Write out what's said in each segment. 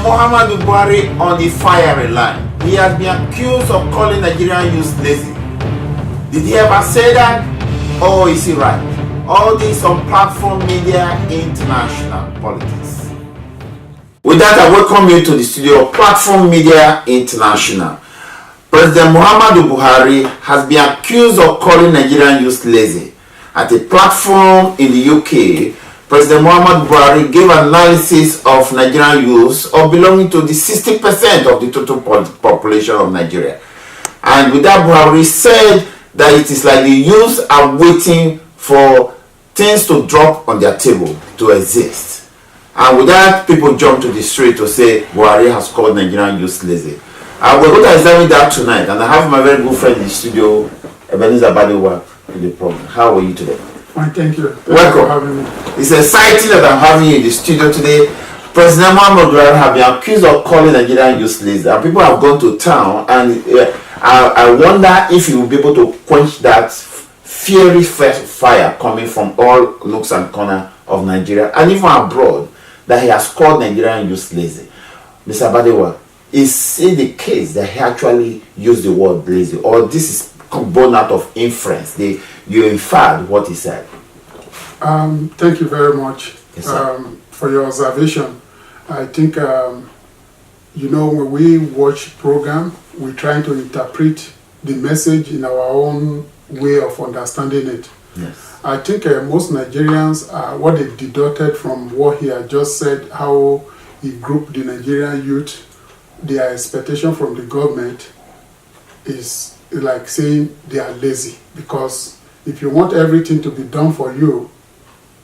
Muhammadu Buhari on the firing line. He has been accused of calling Nigerian youth lazy. Did he ever say that? Or is he right? All this on Platform Media International Politics. With that, I welcome you to the studio of Platform Media International. President Muhammadu Buhari has been accused of calling Nigerian youth lazy. At a platform in the UK, President Muhammadu Buhari gave analysis of Nigerian youths of belonging to the 60% of the total population of Nigeria. And with that, Buhari said that it is like the youths are waiting for things to drop on their table to exist. And with that, people jump to the street to say Buhari has called Nigerian youths lazy. We're going to examine that tonight, and I have my very good friend in the studio, Ebenezer Badewa, in the program. How are you today? Fine, thank you. Welcome. For having me. It's exciting that I'm having you in the studio today. President Muhammadu Buhari has been accused of calling Nigerian youth lazy, and people have gone to town, and I wonder if you will be able to quench that fiery fire coming from all nooks and corners of Nigeria, and even abroad, that he has called Nigerian youth lazy. Mr. Badewa, is it the case that he actually used the word lazy, or this is born out of inference? You inferred what he said. Thank you very much. Yes, for your observation. I think, when we watch program, we try to interpret the message in our own way of understanding it. Yes. I think most Nigerians, what they deducted from what he had just said, how he grouped the Nigerian youth, their expectation from the government is like saying they are lazy, because if you want everything to be done for you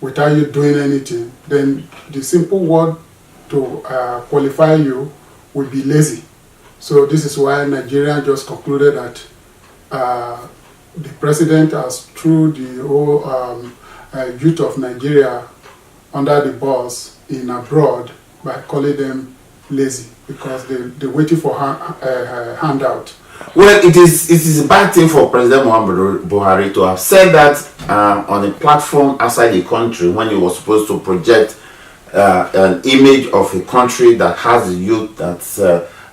without you doing anything, then the simple word to qualify you would be lazy. So this is why Nigeria just concluded that the president has threw the whole youth of Nigeria under the bus in abroad by calling them lazy, because they're waiting for a handout. Well, it is a bad thing for President Muhammadu Buhari to have said that on a platform outside the country, when he was supposed to project an image of a country that has the youth that's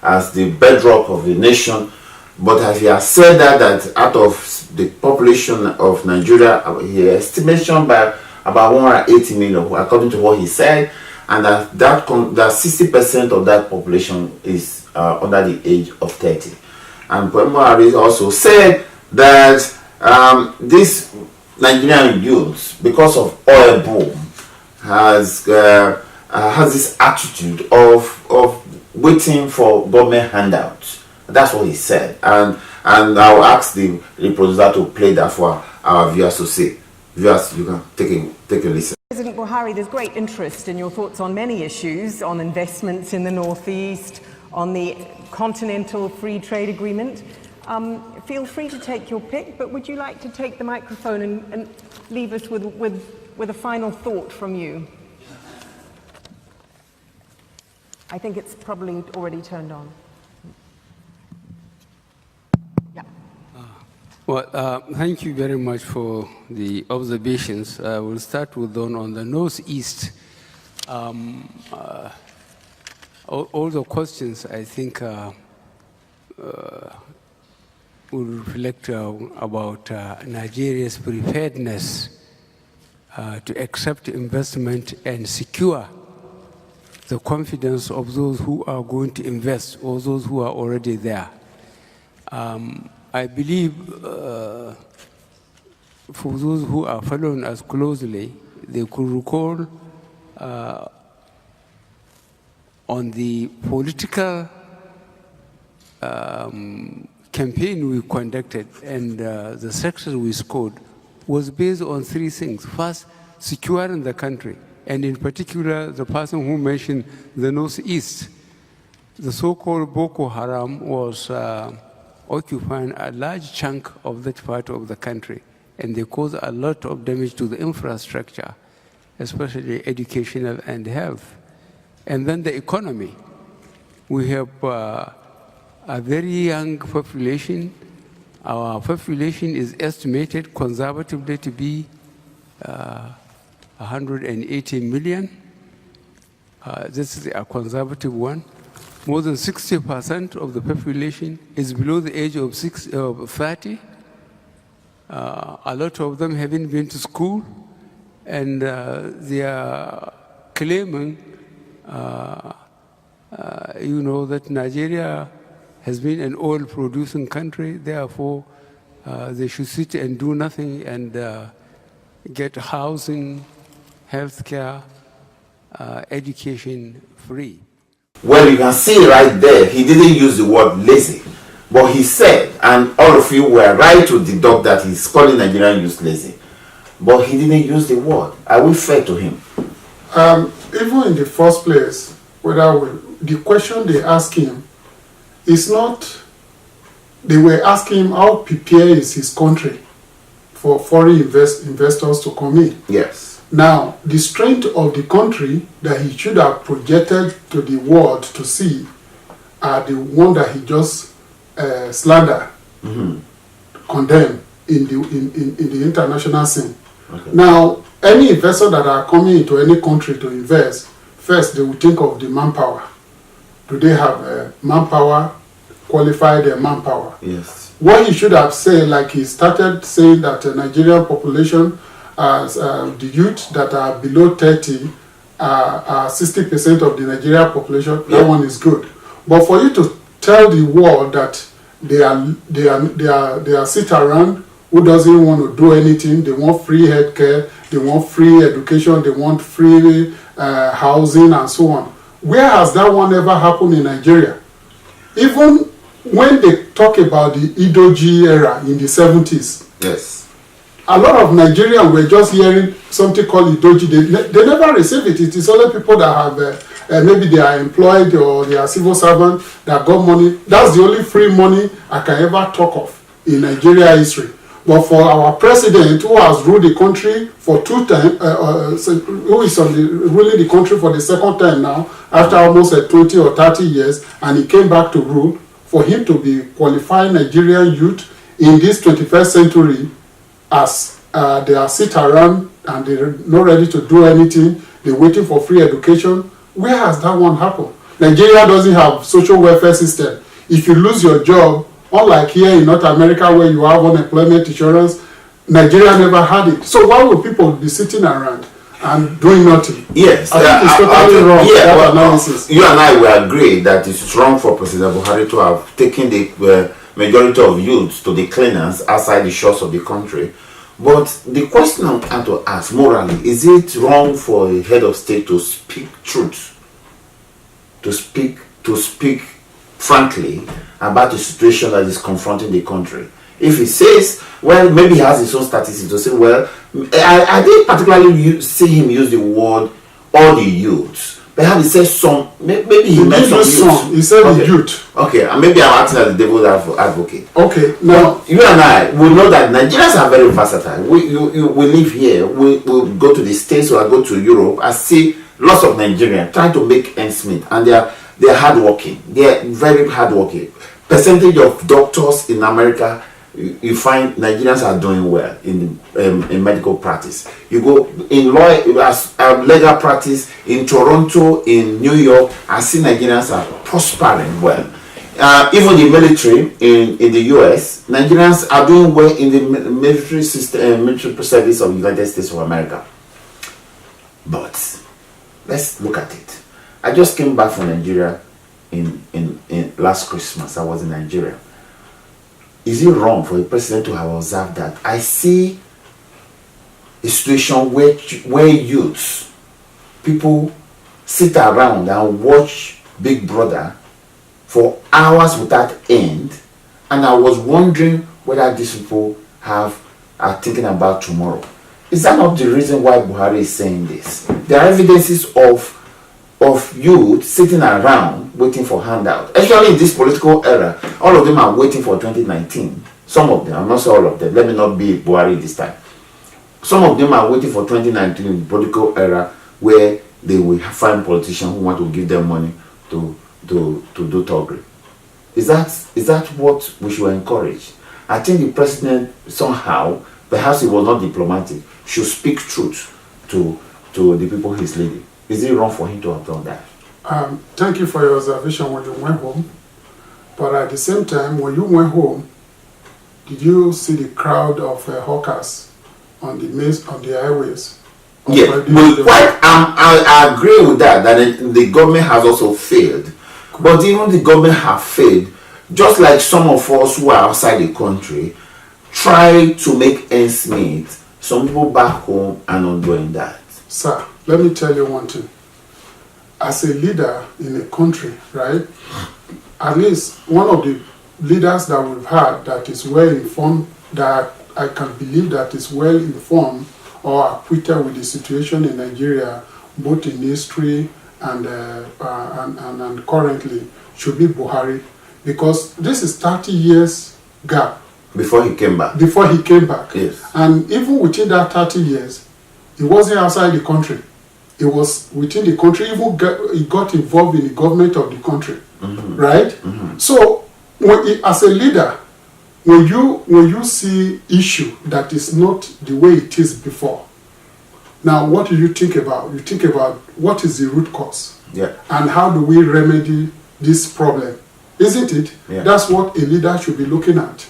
as the bedrock of the nation. But as he has said that out of the population of Nigeria, he estimation by about 180 million, according to what he said, and that 60% of that population is under the age of 30. And Buhari also said that this Nigerian youth, because of oil boom, has this attitude of waiting for government handouts. That's what he said, and I'll ask the producer to play that for our viewers to see. Viewers, you can take a listen. President Buhari, there's great interest in your thoughts on many issues, on investments in the Northeast, on the Continental Free Trade Agreement. Feel free to take your pick, but would you like to take the microphone and leave us with a final thought from you? I think it's probably already turned on. Well, thank you very much for the observations. We'll start with on the Northeast. All the questions, I think, will reflect about Nigeria's preparedness to accept investment and secure the confidence of those who are going to invest or those who are already there. I believe for those who are following us closely, they could recall on the political campaign we conducted and the success we scored was based on three things. First, securing the country, and in particular, the person who mentioned the Northeast. The so-called Boko Haram was occupying a large chunk of that part of the country, and they caused a lot of damage to the infrastructure, especially educational and health. And then the economy. We have a very young population. Our population is estimated conservatively to be 180 million. This is a conservative one. more than 60% of the population is below the age of 30. A lot of them haven't been to school, and they are claiming, that Nigeria has been an oil-producing country, therefore they should sit and do nothing and get housing, healthcare, education free. Well, you can see right there, he didn't use the word lazy. But he said, and all of you were right to deduct that he's calling Nigerian youth lazy. But he didn't use the word. Are we fair to him? Even in the first place, the question they asked him is not, they were asking him how prepared is his country for foreign investors to come in. Yes. Now, the strength of the country that he should have projected to the world to see are the one that he just slandered, condemned in the international scene. Okay. Now, any investor that are coming into any country to invest, first they will think of the manpower. Do they have manpower, qualified manpower? Yes. What he should have said, like he started saying that the Nigerian population, the youth that are below 30 are 60% of the Nigerian population, that one is good. But for you to tell the world that they are sit around who doesn't want to do anything, they want free healthcare, they want free education, they want free housing and so on. Where has that one ever happened in Nigeria? Even when they talk about the Idoji era in the 70s, yes, a lot of Nigerians were just hearing something called Idoji. They never receive it. It is only people that have, maybe they are employed or they are civil servants that got money. That's the only free money I can ever talk of in Nigeria history. But for our president, who has ruled the country for 2 times, who is ruling the country for the second time now, after almost 20 or 30 years, and he came back to rule, for him to be qualifying Nigerian youth in this 21st century as they are sit around and they're not ready to do anything, they're waiting for free education. Where has that one happened? Nigeria doesn't have social welfare system. If you lose your job, unlike here in North America where you have unemployment insurance, Nigeria never had it. So why would people be sitting around and doing nothing? Yes, I think it's totally wrong. Yeah, that analysis. You and I will agree that it's wrong for President Buhari to have taken the majority of youths to the cleaners outside the shores of the country. But the question I'm trying to ask, morally, is it wrong for a head of state to speak truth, to speak frankly about the situation that is confronting the country? If he says, well, maybe he has his own statistics to say, well, I didn't particularly see him use the word all the youths. Perhaps he says some, maybe he meant some youths. He said the youth. Okay, and maybe I'm acting as the devil's advocate. Okay, now you and I will know that Nigerians are very versatile. We live here, we go to the States or I go to Europe. I see lots of Nigerians trying to make ends meet, and they're hardworking. They're very hardworking. Percentage of doctors in America, you find Nigerians are doing well in medical practice. You go in legal practice in Toronto, in New York, I see Nigerians are prospering well. Even the military in the US, Nigerians are doing well in the military system, military service of the United States of America. But let's look at it. I just came back from Nigeria in last Christmas. I was in Nigeria. Is it wrong for the president to have observed that? I see a situation where youths, people sit around and watch Big Brother for hours without end, and I was wondering whether these people are thinking about tomorrow. Is that not the reason why Buhari is saying this? There are evidences of youth sitting around waiting for handout. Actually, in this political era, all of them are waiting for 2019. Some of them, I'm not saying all of them. Let me not be Buhari this time. Some of them are waiting for 2019 in the political era, where they will find politicians who want to give them money to do thuggery. Is that what we should encourage? I think the president somehow, perhaps he was not diplomatic, should speak truth to the people he's leading. Is it wrong for him to have done that? Thank you for your observation when you went home. But at the same time, when you went home, did you see the crowd of hawkers on the highways? Yeah, but I agree with that, the government has also failed. But even the government have failed, just like some of us who are outside the country try to make ends meet. Some people back home are not doing that. Sir, let me tell you one thing. As a leader in a country, right, at least one of the leaders that we've had that is well informed, that I can believe that is well informed or acquainted with the situation in Nigeria, both in history and currently, should be Buhari, because this is 30 years gap. Before he came back. Before he came back. Yes. And even within that 30 years, he wasn't outside the country. He was within the country, even he got involved in the government of the country, right? So, as a leader, when you see issue that is not the way it is before, now what do you think about? You think about what is the root cause, and how do we remedy this problem, isn't it? Yeah. That's what a leader should be looking at.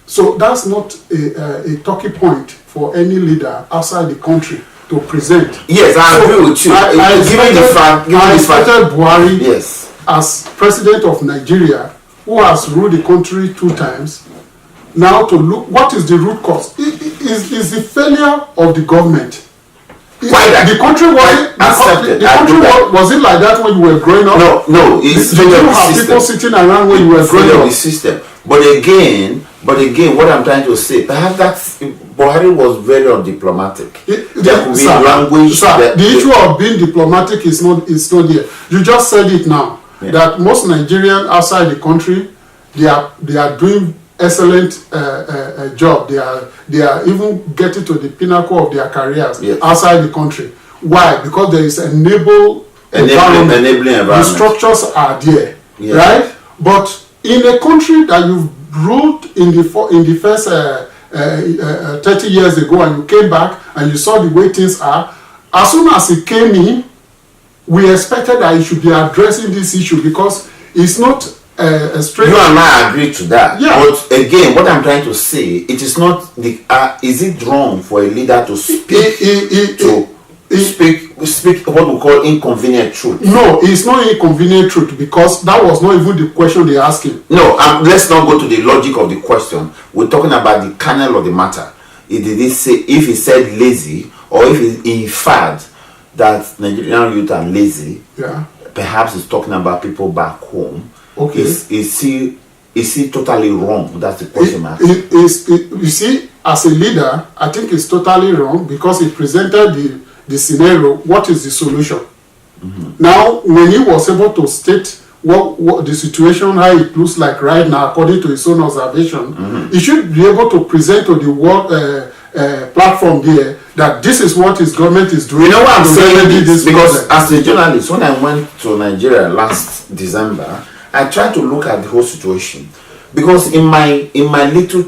So that's not a talking point for any leader outside the country to present. Yes, I agree with you. I expected Buhari, yes, as president of Nigeria, who has ruled the country 2 times, now to look what is the root cause. Is the failure of the government. The country was it like that when you were growing up? No, it's did you have people sitting around when you were growing up? The system. But again, what I'm trying to say, perhaps that Buhari was very undiplomatic. There could be language. The issue of being diplomatic is not there. You just said it now, that most Nigerians outside the country, they are doing excellent job. They are even getting to the pinnacle of their careers outside the country. Why? Because there is enabling environment. The structures are there, right? But in a country that you've ruled in the first 30 years ago, and you came back and you saw the way things are, as soon as he came in, we expected that he should be addressing this issue, because it's not a straight. You and I agree to that. Yeah. But again, what I'm trying to say, it is not the. Is it wrong for a leader to speak speak what we call inconvenient truth? No, it's not inconvenient truth, because that was not even the question they asked him. No, let's not go to the logic of the question. We're talking about the kernel of the matter. Did he say, if he said lazy, or if he inferred that Nigerian youth are lazy? Perhaps he's talking about people back home. Okay. Is he totally wrong? That's the question mark. You see, as a leader, I think it's totally wrong, because he presented the scenario. What is the solution? Now, when he was able to state what the situation, how it looks like right now, according to his own observation, he should be able to present to the world platform there that this is what his government is doing. You know what I'm saying? This because as a journalist, when I went to Nigeria last December, I tried to look at the whole situation, because in my little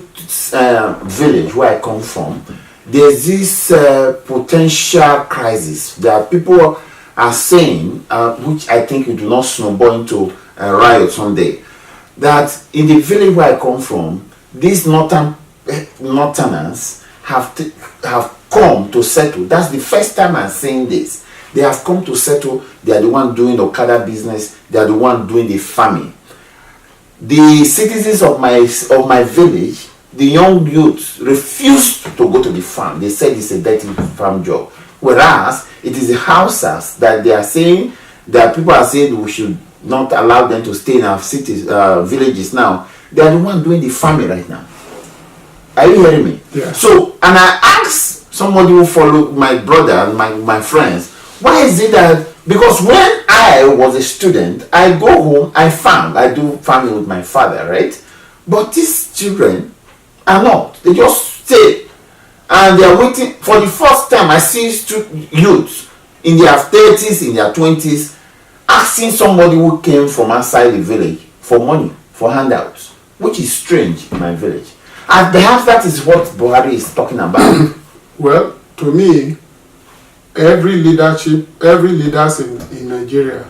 village where I come from, there's this potential crisis that people are saying, which I think it will not snowball into a riot someday, that in the village where I come from, these northerners have come to settle. That's the first time I'm saying this. They have come to settle. They are the one doing the Okada business. They are the one doing the farming. The citizens of my village, the young youths, refused to go to the farm. They said it's a dirty farm job. Whereas it is the houses that they are saying, that people are saying we should not allow them to stay in our cities, villages now. They are the one doing the farming right now. Are you hearing me? Yeah. So, and I asked somebody who followed my brother and my friends, why is it that, because when I was a student, I go home, I do farming with my father, right? But these children are not. They just stay. And they are waiting. For the first time, I see youths in their 30s, in their 20s, asking somebody who came from outside the village for money, for handouts, which is strange in my village. And perhaps that is what Buhari is talking about. Well, to me, every leaders in Nigeria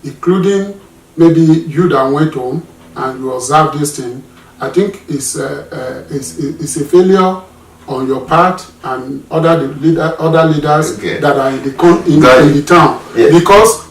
including maybe you that went home and you observed this thing, I think it's a failure on your part and other leaders that are in the town. Yes. Because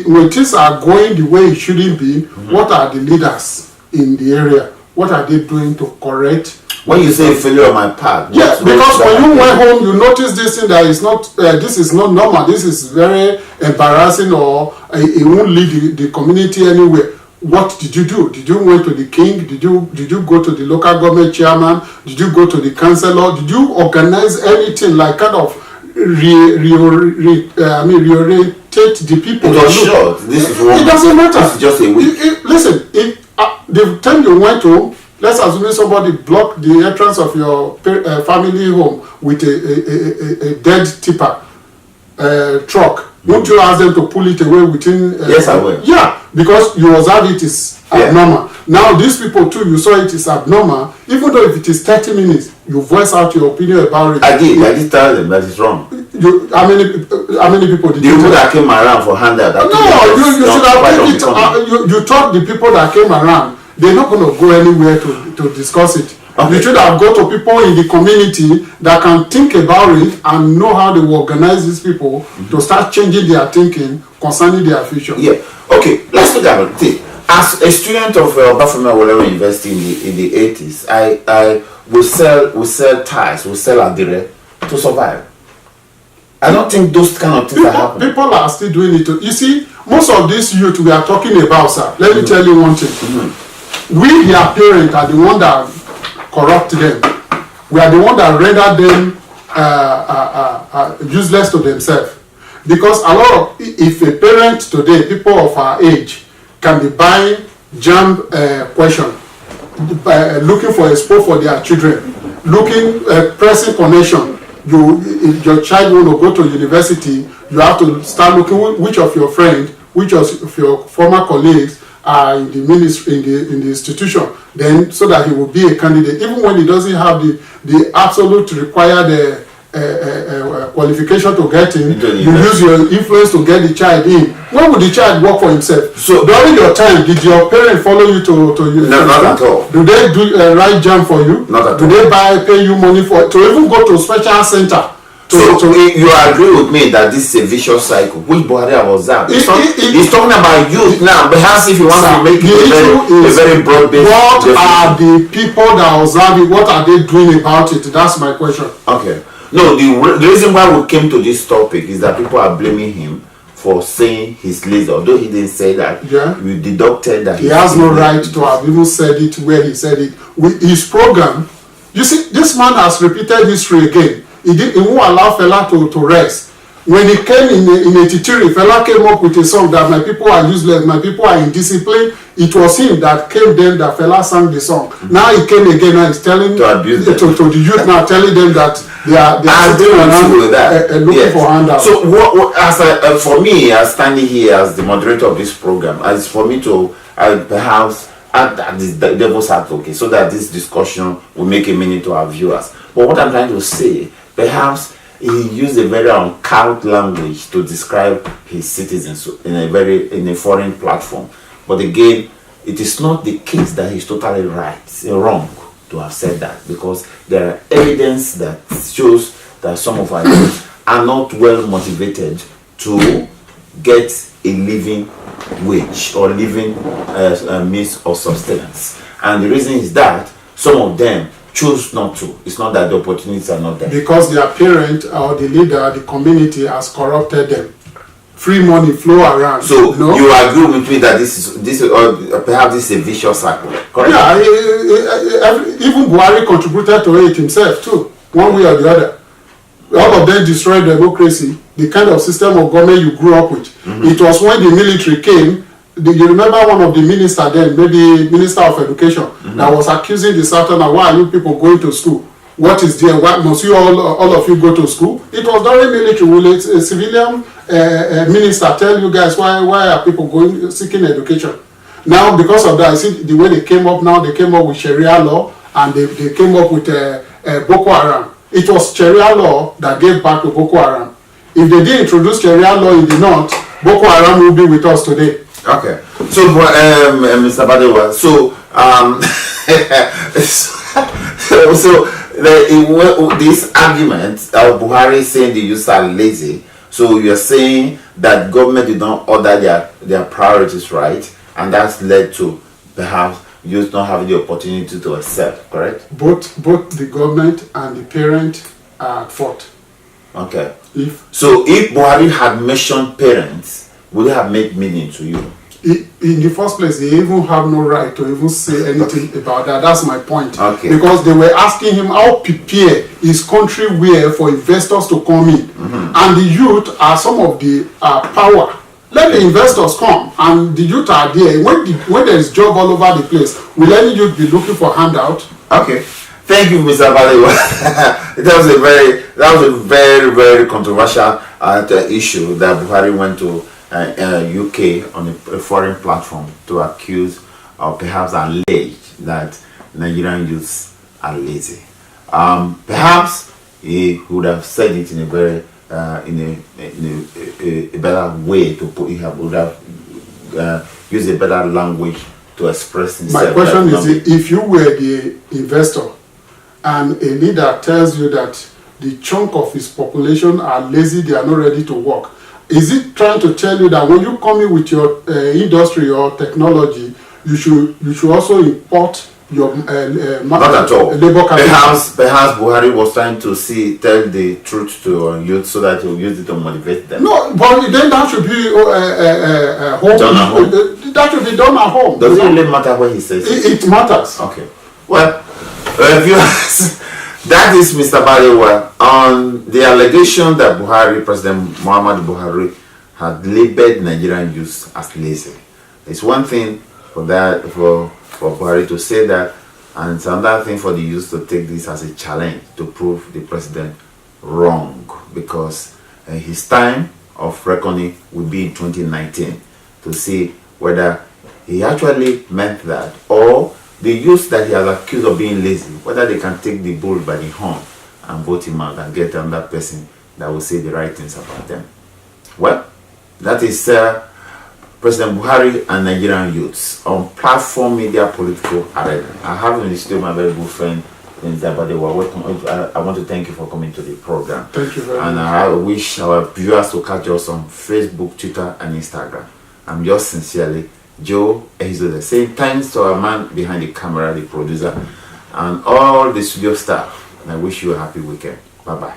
when things are going the way it shouldn't be, what are the leaders in the area? What are they doing to correct? When you say failure on my part, yes, because when you went home, you noticed this thing that is not. This is not normal. This is very embarrassing, or it won't lead the community anywhere. What did you do? Did you went to the king? Did you go to the local government chairman? Did you go to the councillor? Did you organize anything like kind of reorientate the people? It was short. This is it doesn't matter. This is just a week. Listen, the time you went home, let's assume somebody blocked the entrance of your family home with a dead tipper truck. Won't you ask them to pull it away within? Yes, I will. Yeah, because you observe it is abnormal. Now these people too, you saw it is abnormal. Even though if it is 30 minutes, you voice out your opinion about it. I did tell them that it's wrong. How many people did the people that came around for handout? No, you should have it. You thought the people that came around, they're not going to go anywhere to discuss it. Okay. You should have go to people in the community that can think about it and know how they will organize these people to start changing their thinking concerning their future. Yeah. Okay. Let's look at it. As a student of Bafema Wolero University in the 80s, I will sell ties, will sell adire to survive. I don't think those kind of things are happening. People are still doing it. You see, most of this youth we are talking about, sir. Let me tell you one thing. We, their parents, are the one that corrupt them. We are the one that render them useless to themselves. Because a lot of, if a parent today, people of our age, can be buying jam question, looking for a sport for their children, looking pressing connection. If your child want to go to university, you have to start looking which of your friends, which of your former colleagues are in the ministry, in the institution, then so that he will be a candidate, even when he doesn't have the absolute required qualification to get in. You use your influence to get the child in. When would the child work for himself? So during your time, did your parents follow you to no, not at all. Do they do right jam for you? Not at all. Do they pay you money to even go to special center? So you agree with me that this is a vicious cycle, which Buhari was that? He's talking about youth now, perhaps if you want to make it a very broad-based. What are the people that observe it? What are they doing about it? That's my question. Okay. No, the reason why we came to this topic is that people are blaming him for saying he's lazy, although he didn't say that. Yeah. We deducted that he has no right to have even said it where he said it. With his program, you see, this man has repeated history again. He won't allow Fela to rest. When he came in 83, Fela came up with a song that my people are useless, my people are indisciplined. It was him that came then that Fela sang the song. Now he came again and is telling to the youth now, telling them that they are sitting around looking for handouts. So for me, as standing here as the moderator of this program, as for me to perhaps add this devil's advocate so that this discussion will make a meaning to our viewers. But what I'm trying to say, perhaps he used a very uncouth language to describe his citizens in a foreign platform. But again, it is not the case that he's totally wrong to have said that, because there are evidence that shows that some of our youth are not well motivated to get a living wage or living means of sustenance. And the reason is that some of them choose not to. It's not that the opportunities are not there. Because their parent or the leader, the community has corrupted them. Free money flow around. So you agree with me that this is perhaps this is a vicious cycle, correct? Yeah, even Buhari contributed to it himself too, one way or the other. All of them destroyed democracy, the kind of system of government you grew up with. It was when the military came. You remember one of the ministers then, maybe Minister of Education, that was accusing the Southerner, why are you people going to school? What is there? Why must you all of you go to school? It was during military. Will a civilian minister tell you guys why are people going seeking education? Now because of that, I see the way they came up now, they came up with Sharia law and they came up with Boko Haram. It was Sharia law that gave back to Boko Haram. If they didn't introduce Sharia law in the north, Boko Haram will be with us today. Okay. So, Mr. Badewa, so this argument of Buhari saying the youth are lazy. So you're saying that government did not order their priorities right, and that's led to perhaps youth not having the opportunity to excel, correct? Both the government and the parent are at fault. Okay. If Buhari had mentioned parents, would it have made meaning to you? in the first place, they even have no right to even say anything about that. That's my point. Okay. Because they were asking him how prepared his country were for investors to come in. And the youth are some of the power. Let the investors come, and the youth are there. When there is job all over the place, will any youth be looking for handout? Okay. Thank you, Mr. Badewa. That was a very, very controversial issue that Buhari went to UK on a foreign platform to accuse or perhaps allege that Nigerian youths are lazy. Perhaps he would have said it in a very a better way to put. He would have used a better language to express himself. My question is, if you were the investor and a leader tells you that the chunk of his population are lazy, they are not ready to work, is it trying to tell you that when you come in with your industry or technology, you should also import your not at all. labor capital? Perhaps Buhari was trying to tell the truth to youth so that he will use it to motivate them. No, but then that should be home. Done at home. That should be done at home. Does it really matter what he says? It matters. Okay. Well, viewers, that is Mr. Badewa on the allegation that President Muhammadu Buhari had labeled Nigerian youth as lazy. It's one thing for Buhari to say that, and it's another thing for the youth to take this as a challenge to prove the president wrong, because his time of reckoning will be in 2019 to see whether he actually meant that, or the youth that he has accused of being lazy, whether they can take the bull by the horn and vote him out and get another person that will say the right things about them. Well, that is President Buhari and Nigerian youths on platform media political arena. I have in the studio my very good friend, Mr. Badewa. Welcome. I want to thank you for coming to the program. Thank you very much. And I wish our viewers to catch us on Facebook, Twitter, and Instagram. I'm yours sincerely, Joe Ehizoda. Saying thanks to our man behind the camera, the producer, and all the studio staff. And I wish you a happy weekend. Bye-bye.